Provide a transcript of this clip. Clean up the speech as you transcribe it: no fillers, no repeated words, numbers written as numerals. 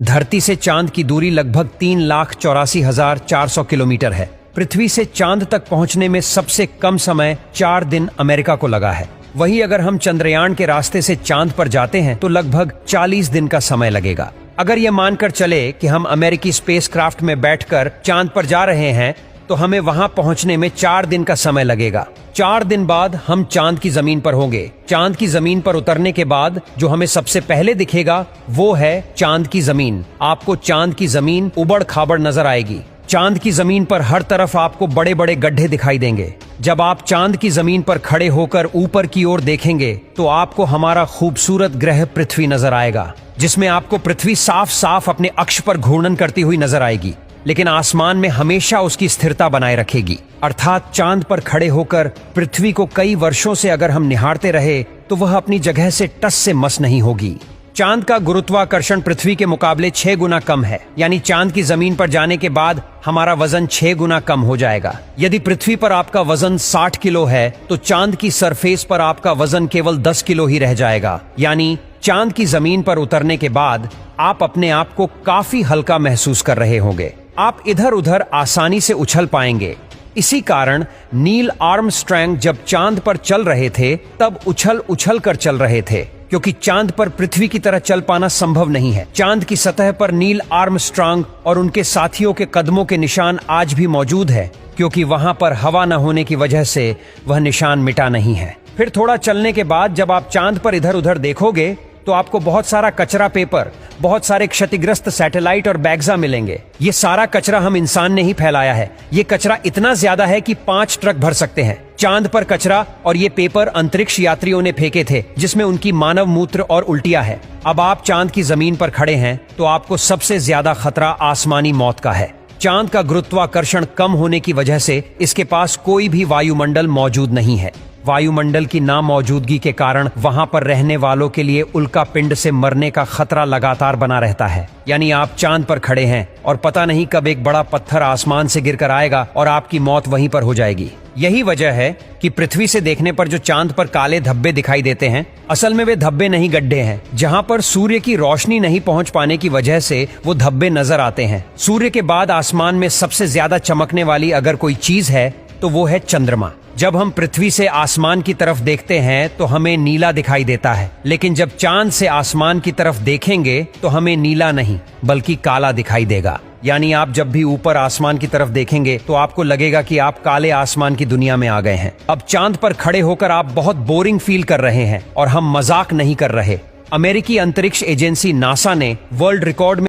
धरती से चांद की दूरी लगभग 3,84,400 किलोमीटर है। पृथ्वी से चांद तक पहुंचने में सबसे कम समय 4 दिन अमेरिका को लगा है। वहीं अगर हम चंद्रयान के रास्ते से चांद पर जाते हैं तो लगभग 40 दिन का समय लगेगा। अगर ये मानकर चले कि हम अमेरिकी स्पेसक्राफ्ट में बैठकर चांद पर जा रहे हैं तो हमें वहां पहुंचने में 4 दिन का समय लगेगा। 4 दिन बाद हम चांद की जमीन पर होंगे। चांद की जमीन पर उतरने के बाद जो हमें सबसे पहले दिखेगा वो है चांद की जमीन। आपको चांद की जमीन उबड़ खाबड़ नजर आएगी। चांद की जमीन पर हर तरफ आपको बड़े बड़े गड्ढे दिखाई देंगे। जब आप चांद की जमीन पर खड़े होकर ऊपर की ओर देखेंगे तो आपको हमारा खूबसूरत ग्रह पृथ्वी नजर आएगा, जिसमें आपको पृथ्वी साफ साफ अपने अक्ष पर घूर्णन करती हुई नजर आएगी, लेकिन आसमान में हमेशा उसकी स्थिरता बनाए रखेगी। अर्थात चांद पर खड़े होकर पृथ्वी को कई वर्षों से अगर हम निहारते रहे तो वह अपनी जगह से टस से मस नहीं होगी। चांद का गुरुत्वाकर्षण पृथ्वी के मुकाबले 6 गुना कम है, यानी चांद की जमीन पर जाने के बाद हमारा वजन 6 गुना कम हो जाएगा। यदि पृथ्वी पर आपका वजन 60 किलो है तो चांद की सरफेस पर आपका वजन केवल 10 किलो ही रह जाएगा। यानी चांद की जमीन पर उतरने के बाद आप अपने आप को काफी हल्का महसूस कर रहे होंगे। आप इधर उधर आसानी से उछल पाएंगे। इसी कारण नील आर्मस्ट्रांग जब चांद पर चल रहे थे तब उछल उछल कर चल रहे थे, क्योंकि चांद पर पृथ्वी की तरह चल पाना संभव नहीं है। चांद की सतह पर नील आर्मस्ट्रांग और उनके साथियों के कदमों के निशान आज भी मौजूद है, क्योंकि वहां पर हवा न होने की वजह से वह निशान मिटा नहीं है। फिर थोड़ा चलने के बाद जब आप चांद पर इधर उधर देखोगे तो आपको बहुत सारा कचरा पेपर, बहुत सारे क्षतिग्रस्त सैटेलाइट और बैग्जा मिलेंगे। ये सारा कचरा हम इंसान ने ही फैलाया है। ये कचरा इतना ज्यादा है कि 5 ट्रक भर सकते हैं। चांद पर कचरा और ये पेपर अंतरिक्ष यात्रियों ने फेंके थे, जिसमें उनकी मानव मूत्र और उल्टियां है। अब आप चांद की जमीन पर खड़े हैं तो आपको सबसे ज्यादा खतरा आसमानी मौत का है। चांद का गुरुत्वाकर्षण कम होने की वजह से इसके पास कोई भी वायुमंडल मौजूद नहीं है। वायुमंडल की नामौजूदगी के कारण वहां पर रहने वालों के लिए उल्का पिंड से मरने का खतरा लगातार बना रहता है। यानी आप चांद पर खड़े हैं और पता नहीं कब एक बड़ा पत्थर आसमान से गिरकर आएगा और आपकी मौत वहीं पर हो जाएगी। यही वजह है कि पृथ्वी से देखने पर जो चांद पर काले धब्बे दिखाई देते हैं, असल में वे धब्बे नहीं, गड्ढे हैं, जहां पर सूर्य की रोशनी नहीं पहुंच पाने की वजह से वो धब्बे नजर आते हैं। सूर्य के बाद आसमान में सबसे ज्यादा चमकने वाली अगर कोई चीज है तो वो है चंद्रमा। जब हम पृथ्वी से आसमान की तरफ देखते हैं तो हमें नीला दिखाई देता है, लेकिन जब चांद से आसमान की तरफ देखेंगे तो हमें नीला नहीं बल्कि काला दिखाई देगा। यानी आप जब भी ऊपर आसमान की तरफ देखेंगे तो आपको लगेगा कि आप काले आसमान की दुनिया में आ गए हैं। अब चांद पर खड़े होकर आप बहुत बोरिंग फील कर रहे हैं और हम मजाक नहीं कर रहे। अमेरिकी अंतरिक्ष एजेंसी नासा ने वर्ल्ड रिकॉर्ड